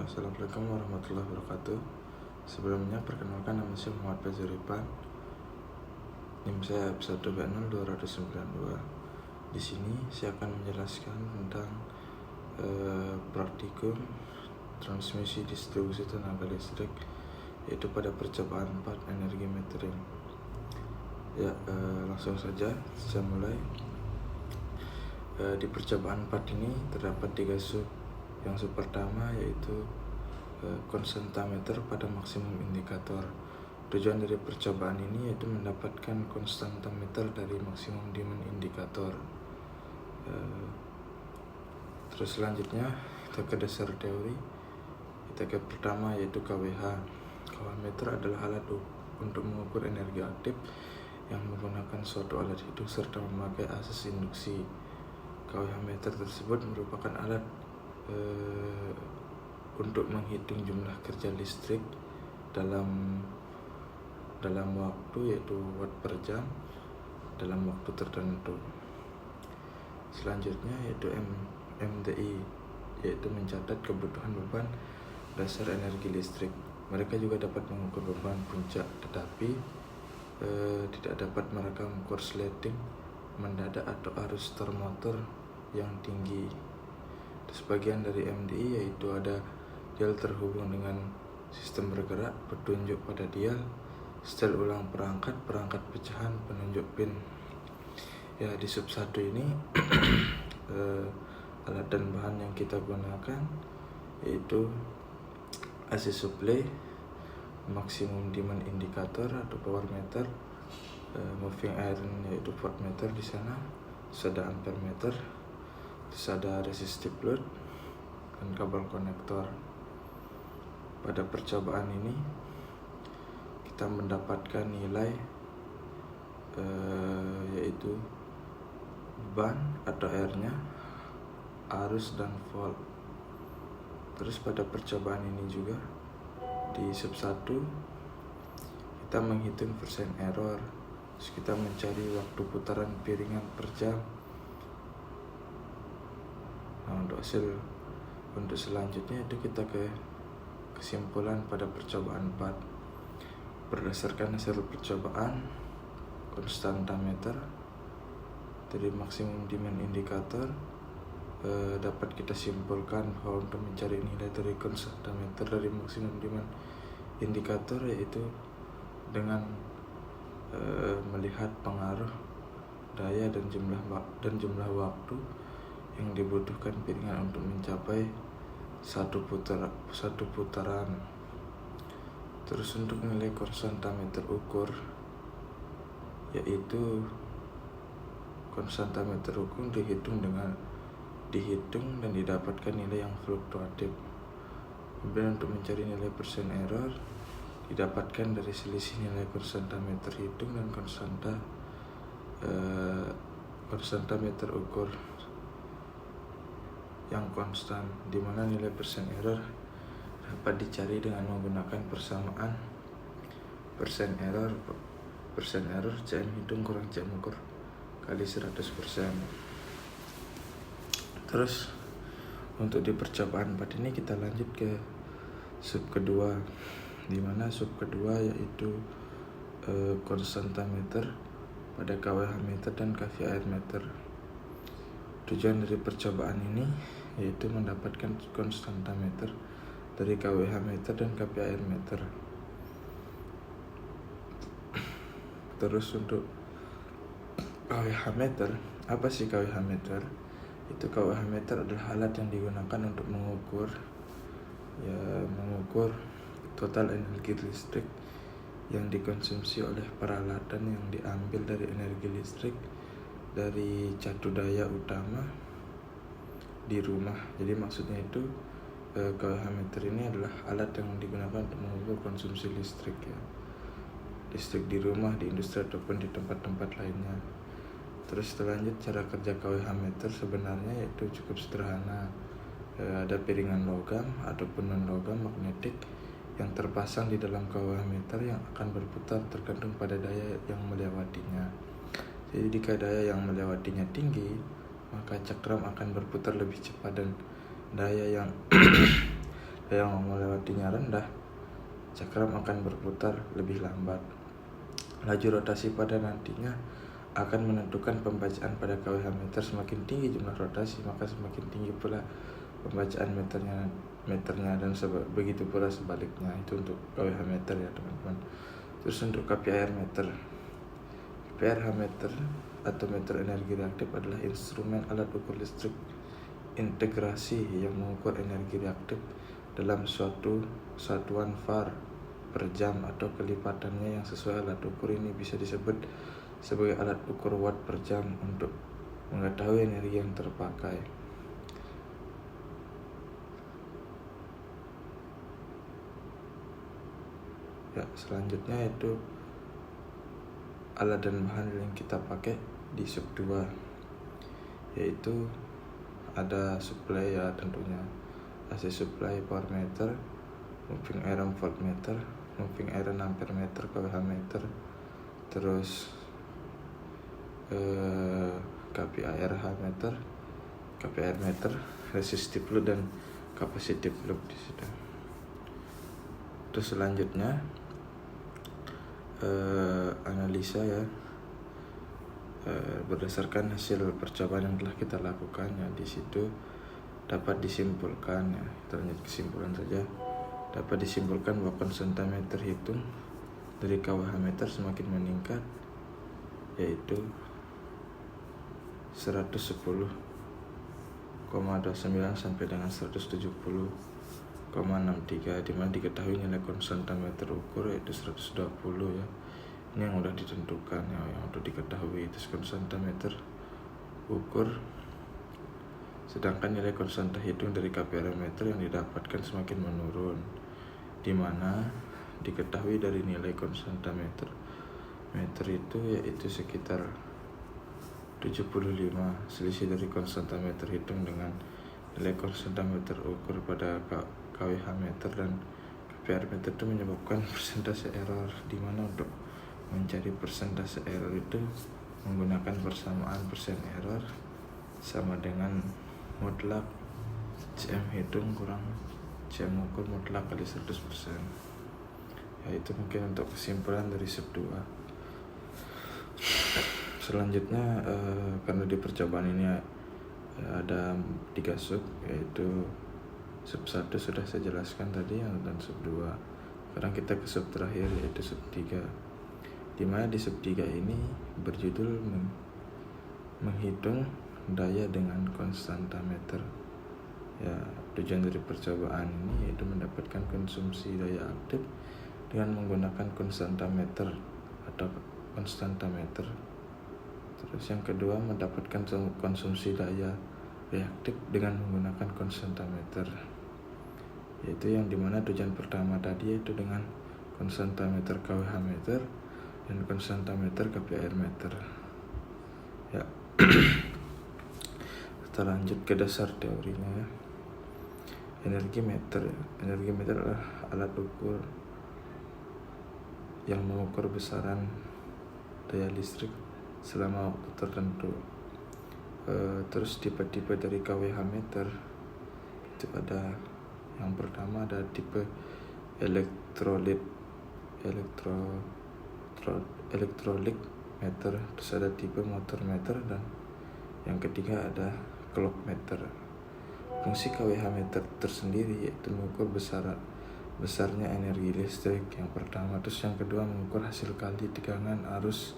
Assalamualaikum warahmatullahi wabarakatuh. Sebelumnya perkenalkan, nama saya Muhammad Fazuripan. NIM saya AB1B0292. Di sini saya akan menjelaskan tentang praktikum transmisi distribusi tenaga listrik, yaitu pada percobaan 4 energi metering. Langsung saja saya mulai. Di percobaan 4 ini terdapat 3 sub. Yang sub pertama yaitu konstantameter pada maksimum indikator. Tujuan dari percobaan ini yaitu mendapatkan konstantameter dari maksimum demand indikator. Terus selanjutnya kita ke dasar teori. Kita ke pertama yaitu KWH. KWH meter adalah alat untuk mengukur energi aktif yang menggunakan suatu alat hitung serta memakai asas induksi. KWH meter tersebut merupakan alat untuk menghitung jumlah kerja listrik dalam waktu, yaitu watt per jam dalam waktu tertentu. Selanjutnya yaitu MDI, yaitu mencatat kebutuhan beban dasar energi listrik. Mereka juga dapat mengukur beban puncak, tetapi tidak dapat merekam korsleting mendadak atau arus termotor yang tinggi. Sebagian dari MDI yaitu ada dial terhubung dengan sistem bergerak, petunjuk pada dial, setel ulang perangkat pecahan, penunjuk pin. Di sub 1 ini alat dan bahan yang kita gunakan yaitu AC supply, maksimum demand indikator atau power meter, moving iron yaitu voltmeter di sana, terus ada ampere meter, terus ada resistive load dan kabel konektor. Pada percobaan ini kita mendapatkan nilai yaitu beban atau R-nya, arus dan volt. Terus pada percobaan ini juga di sub 1 kita menghitung persen error. Terus kita mencari waktu putaran piringan per jam. Untuk selanjutnya itu kita ke kesimpulan pada percobaan 4. Berdasarkan hasil percobaan konstantameter dari maksimum demand indikator, dapat kita simpulkan bahwa untuk mencari nilai dari konstantameter dari maksimum demand indikator yaitu dengan melihat pengaruh daya dan jumlah waktu yang dibutuhkan piringan untuk mencapai satu putaran. Terus untuk nilai konstantameter ukur, yaitu konstantameter ukur dihitung dan didapatkan nilai yang fluktuatif. Kemudian untuk mencari nilai persen error didapatkan dari selisih nilai konstantameter hitung dan konstantameter ukur yang konstan, di mana nilai persen error dapat dicari dengan menggunakan persamaan persen error CM hitung kurang CM ukur kali 100%. Terus untuk di percobaan 4 ini kita lanjut ke sub kedua, di mana sub kedua yaitu konstantameter pada KWH meter dan KVAR meter. Tujuan dari percobaan ini yaitu mendapatkan konstantameter dari KWH meter dan KVAR meter. Terus untuk KWH meter, apa sih KWH meter? Itu KWH meter adalah alat yang digunakan untuk mengukur total energi listrik yang dikonsumsi oleh peralatan yang diambil dari energi listrik dari catu daya utama di rumah. Jadi maksudnya itu KWH meter ini adalah alat yang digunakan untuk mengukur konsumsi listrik listrik di rumah, di industri ataupun di tempat-tempat lainnya. Terus selanjut cara kerja KWH meter sebenarnya yaitu cukup sederhana. Ada piringan logam ataupun non logam magnetik yang terpasang di dalam KWH meter yang akan berputar tergantung pada daya yang melewatinya. Jadi jika daya yang melewatinya tinggi, maka cakram akan berputar lebih cepat, dan daya yang yang melewatinya rendah, cakram akan berputar lebih lambat. Laju rotasi pada nantinya akan menentukan pembacaan pada KWH meter. Semakin tinggi jumlah rotasi, maka semakin tinggi pula pembacaan meternya dan begitu pula sebaliknya. Itu untuk KWH meter ya teman-teman. Terus untuk KPIR meter. KPIR meter atau meter energi reaktif adalah instrumen alat ukur listrik integrasi yang mengukur energi reaktif dalam suatu satuan var per jam atau kelipatannya yang sesuai. Alat ukur ini bisa disebut sebagai alat ukur watt per jam untuk mengetahui energi yang terpakai. Ya, selanjutnya yaitu alat dan bahan yang kita pakai di sub 2, yaitu ada supply ya tentunya, AC supply, power meter, moving iron voltmeter, moving iron ampere meter, KWH meter, terus KPIR meter, KPIR meter, resistive load dan capacitive load di situ. Terus selanjutnya analisa ya, berdasarkan hasil percobaan yang telah kita lakukan ya, di situ dapat disimpulkan ya, kita lanjut kesimpulan saja. Dapat disimpulkan bahwa konstanta meter hitung dari KWH meter semakin meningkat, yaitu 110,29 sampai dengan 170,63, di mana diketahui nilai konstanta meter ukur yaitu 120 ya. Ini yang udah ditentukan ya, yang untuk diketahui itu konstanta meter ukur. Sedangkan nilai konstanta hitung dari KPIR meter yang didapatkan semakin menurun, di mana diketahui dari nilai konstanta meter itu yaitu sekitar 75, selisih dari konstanta meter hitung dengan nilai konstanta meter ukur pada KWH meter dan KPIR meter itu menyebabkan persentase error, di mana untuk mencari persentase error itu menggunakan persamaan persen error sama dengan mutlak CM hitung kurang CM ukur mutlak kali 100%. Ya, itu mungkin untuk kesimpulan dari sub 2. Selanjutnya karena di percobaan ini ada 3 sub, yaitu sub 1 sudah saya jelaskan tadi dan sub 2. Sekarang kita ke sub terakhir yaitu sub 3, di mana di sub 3 ini berjudul menghitung daya dengan konstanta meter. Ya, tujuan dari percobaan ini yaitu mendapatkan konsumsi daya aktif dengan menggunakan konstanta meter atau konstanta meter. Terus yang kedua, mendapatkan konsumsi daya reaktif dengan menggunakan konstanta meter, yaitu yang dimana tujuan pertama tadi yaitu dengan konstanta meter KWH meter dan konstanta meter KPIR meter. Ya. Kita lanjut ke dasar teorinya ya. Energi meter adalah alat ukur yang mengukur besaran daya listrik selama waktu tertentu. Terus tipe-tipe dari KWH meter itu ada, yang pertama ada tipe elektrolit meter, terus ada tipe motor meter, dan yang ketiga ada clock meter. Fungsi KWH meter tersendiri yaitu mengukur besarnya energi listrik yang pertama, terus yang kedua mengukur hasil kali tegangan, arus,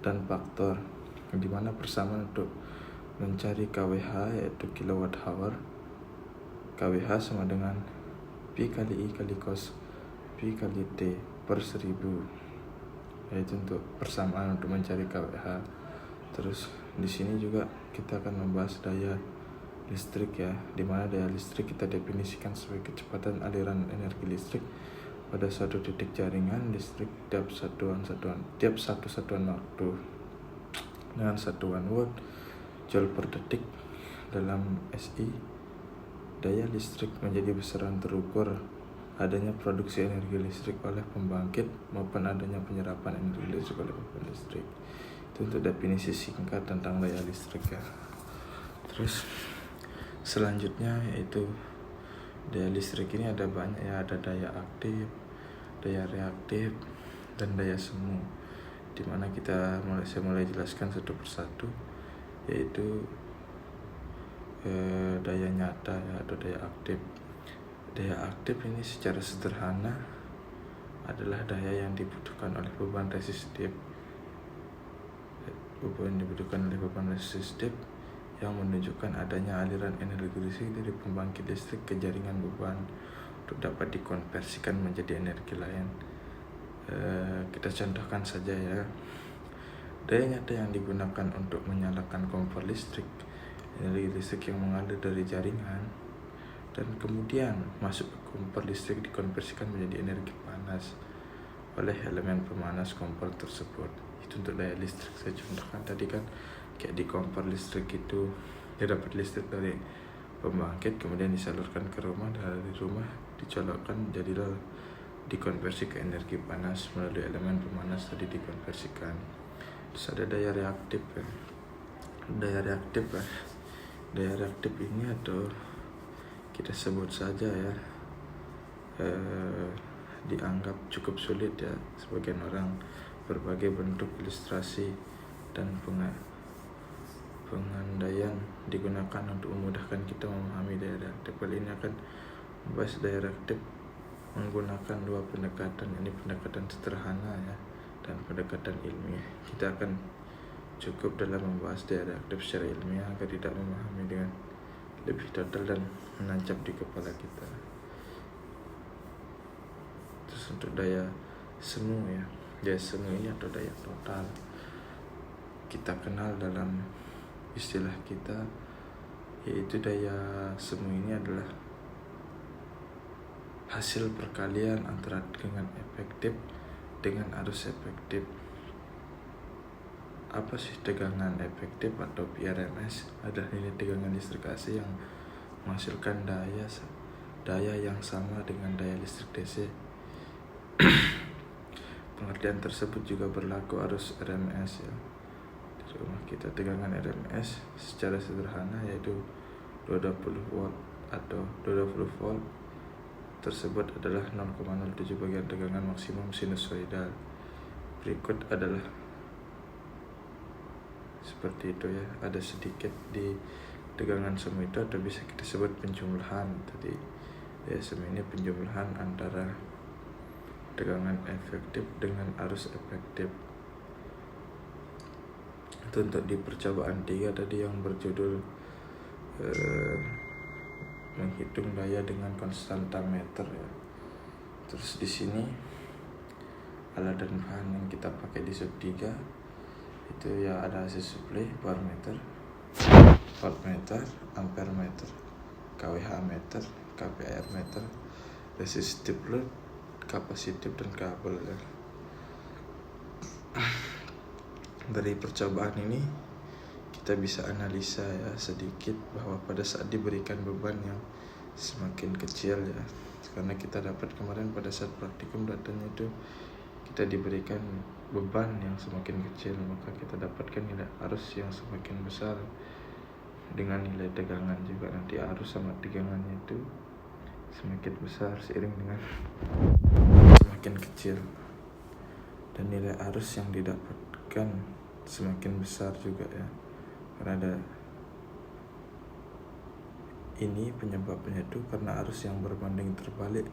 dan faktor, di mana persamaan untuk mencari KWH yaitu kilowatt hour. KWH sama dengan P kali I kali cos P kali T per 1000, yaitu untuk persamaan untuk mencari KWH. Terus di sini juga kita akan membahas daya listrik ya, di mana daya listrik kita definisikan sebagai kecepatan aliran energi listrik pada suatu titik jaringan listrik tiap satu satuan waktu dengan satuan watt joule per detik dalam SI. Daya listrik menjadi besaran terukur adanya produksi energi listrik oleh pembangkit maupun adanya penyerapan energi listrik oleh pembangkit listrik. Itu untuk definisi singkat tentang daya listrik ya. Terus selanjutnya yaitu Daya listrik ini ada banyak ya, ada daya aktif, daya reaktif, dan daya semu. Dimana saya mulai jelaskan satu persatu, yaitu daya nyata ya, atau daya aktif. Daya aktif ini secara sederhana adalah daya yang dibutuhkan oleh beban resistif. Yang menunjukkan adanya aliran energi listrik dari pembangkit listrik ke jaringan beban untuk dapat dikonversikan menjadi energi lain. Kita contohkan saja ya. Daya nyata yang digunakan untuk menyalakan kompor listrik, energi listrik yang mengalir dari jaringan dan kemudian masuk ke kompor listrik dikonversikan menjadi energi panas oleh elemen pemanas kompor tersebut. Itu untuk daya listrik. Saya contohkan tadi kan, kayak di kompor listrik itu dia dapat listrik dari pembangkit, kemudian disalurkan ke rumah, dari rumah dicolokkan, jadilah dikonversi ke energi panas melalui elemen pemanas tadi dikonversikan. Terus ada daya reaktif ya. Daya reaktif ini, atau kita sebut saja ya, dianggap cukup sulit ya sebagian orang. Berbagai bentuk ilustrasi dan pengandaian digunakan untuk memudahkan kita memahami daya reaktif. Kali ini akan membahas daya reaktif menggunakan dua pendekatan, ini pendekatan sederhana ya dan pendekatan ilmiah. Kita akan cukup dalam membahas daya reaktif secara ilmiah agar tidak memahami dengan lebih total dan menancap di kepala kita. Terus untuk daya semu ya, daya semu ini atau daya total kita kenal dalam istilah kita, yaitu daya semu ini adalah hasil perkalian antara tegangan efektif dengan arus efektif. Apa sih tegangan efektif atau PRMS? Adalah nilai tegangan listrik AC yang menghasilkan daya yang sama dengan daya listrik DC. Pengertian tersebut juga berlaku arus RMS ya. Di rumah kita tegangan RMS secara sederhana yaitu 220 volt atau 220 volt tersebut adalah 0,07 bagian tegangan maksimum sinusoidal. Berikut adalah seperti itu ya, ada sedikit di tegangan semu itu, atau bisa kita sebut penjumlahan. Tadi ya, semu ini penjumlahan antara tegangan efektif dengan arus efektif. Itu untuk di percobaan 3 tadi yang berjudul menghitung daya dengan konstanta meter ya. Terus di sini alat dan bahan yang kita pakai di sub 3 itu ya ada AC supply, bar meter, voltmeter, ampere meter, kWh meter, kPr meter, resistive load, kapasitif, dan kabel ya. Dari percobaan ini kita bisa analisa ya sedikit bahwa pada saat diberikan beban yang semakin kecil ya, karena kita dapat kemarin pada saat praktikum datanya itu kita diberikan beban yang semakin kecil, maka kita dapatkan nilai arus yang semakin besar dengan nilai tegangan juga. Nanti arus sama tegangannya itu semakin besar seiring dengan semakin kecil, dan nilai arus yang didapatkan semakin besar juga ya, karena ada ini penyebabnya itu karena arus yang berbanding terbalik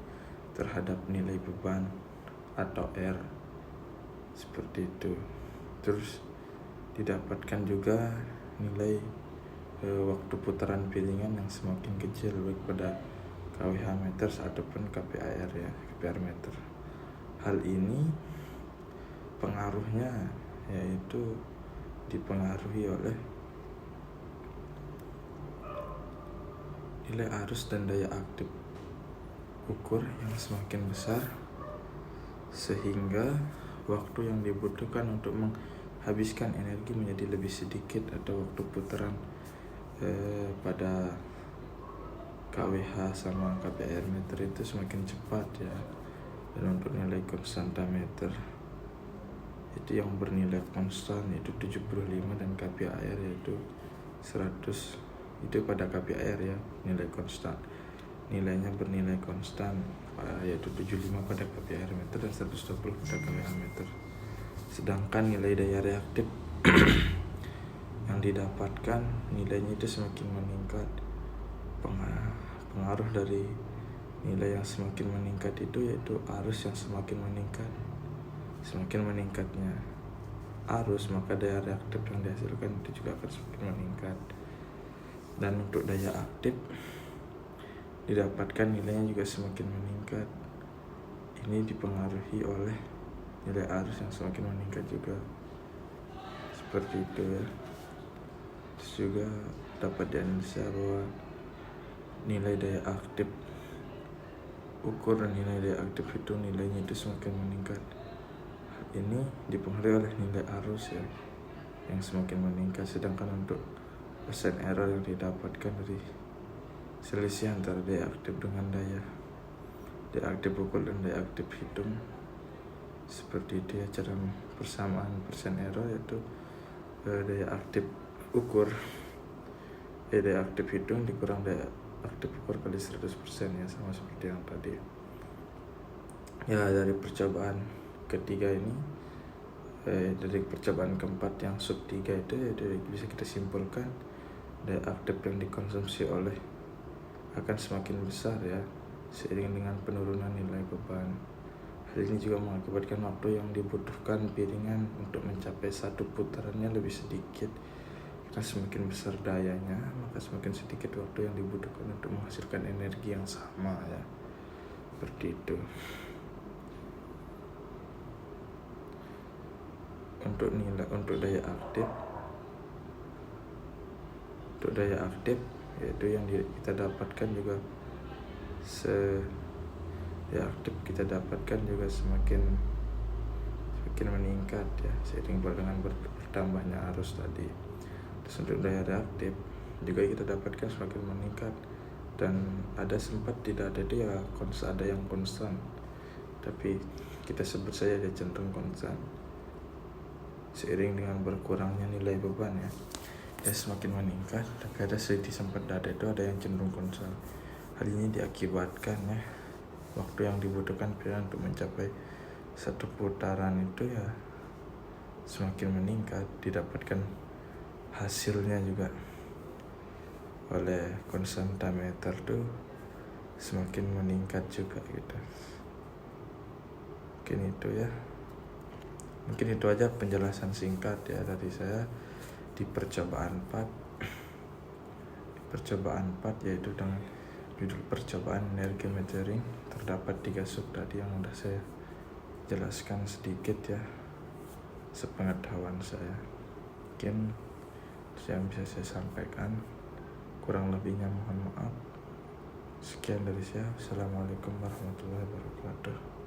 terhadap nilai beban atau R, seperti itu. Terus didapatkan juga nilai waktu putaran piringan yang semakin kecil baik pada kWh meter ataupun kPr ya, kPr meter. Hal ini pengaruhnya yaitu dipengaruhi oleh nilai arus dan daya aktif ukur yang semakin besar, sehingga waktu yang dibutuhkan untuk menghabiskan energi menjadi lebih sedikit, atau waktu putaran pada kWh sama kPr meter itu semakin cepat ya. Dan untuk nilai konstanta meter itu yang bernilai konstan yaitu 75, dan kPr yaitu 100. Itu pada kPr ya, nilai konstan. nilainya bernilai konstan, yaitu 75 pada kPa meter dan 120 pada kWh meter. Sedangkan nilai daya reaktif yang didapatkan nilainya itu semakin meningkat. Pengaruh dari nilai yang semakin meningkat itu yaitu arus yang semakin meningkat. Semakin meningkatnya arus, maka daya reaktif yang dihasilkan itu juga akan semakin meningkat. Dan untuk daya aktif didapatkan nilainya juga semakin meningkat. Ini dipengaruhi oleh nilai arus yang semakin meningkat juga. Seperti itu ya. Terus juga dapat dianalisa bahwa nilai daya aktif ukur dan nilai daya aktif itu nilainya itu semakin meningkat. Ini dipengaruhi oleh nilai arus ya, yang semakin meningkat. Sedangkan untuk persen error yang didapatkan dari selisih antara daya aktif dengan daya aktif ukur dan daya aktif hitung, seperti itu ya cara persamaan persen error, yaitu daya aktif ukur daya aktif hitung dikurang daya aktif ukur kali 100% ya, sama seperti yang tadi ya. Dari percobaan ketiga ini, dari percobaan keempat yang sub 3 itu ya, bisa kita simpulkan daya aktif yang dikonsumsi oleh akan semakin besar ya seiring dengan penurunan nilai beban. Hal ini juga mengakibatkan waktu yang dibutuhkan piringan untuk mencapai satu putarannya lebih sedikit. Karena semakin besar dayanya, maka semakin sedikit waktu yang dibutuhkan untuk menghasilkan energi yang sama ya. Seperti itu. Untuk daya aktif yaitu yang kita dapatkan juga daya aktif kita dapatkan juga semakin meningkat ya seiring dengan bertambahnya arus tadi. Terus untuk daya reaktif juga kita dapatkan semakin meningkat, dan sempat tidak ada itu ya ada yang konstan, tapi kita sebut saja dia cenderung konstan seiring dengan berkurangnya nilai beban ya. Dia semakin meningkat, tapi ada sedikit sempat ada itu ada yang cenderung konstan. Hal ini diakibatkan ya waktu yang dibutuhkan piringan untuk mencapai satu putaran itu ya semakin meningkat, didapatkan hasilnya juga oleh konstanta meter tuh semakin meningkat juga gitu. Mungkin itu ya. Mungkin itu aja penjelasan singkat ya dari saya di percobaan 4 yaitu dengan judul percobaan energi metering. Terdapat 3 sub tadi yang sudah saya jelaskan sedikit ya sepengetahuan saya. Mungkin yang bisa saya sampaikan, kurang lebihnya mohon maaf. Sekian dari saya. Assalamualaikum warahmatullahi wabarakatuh.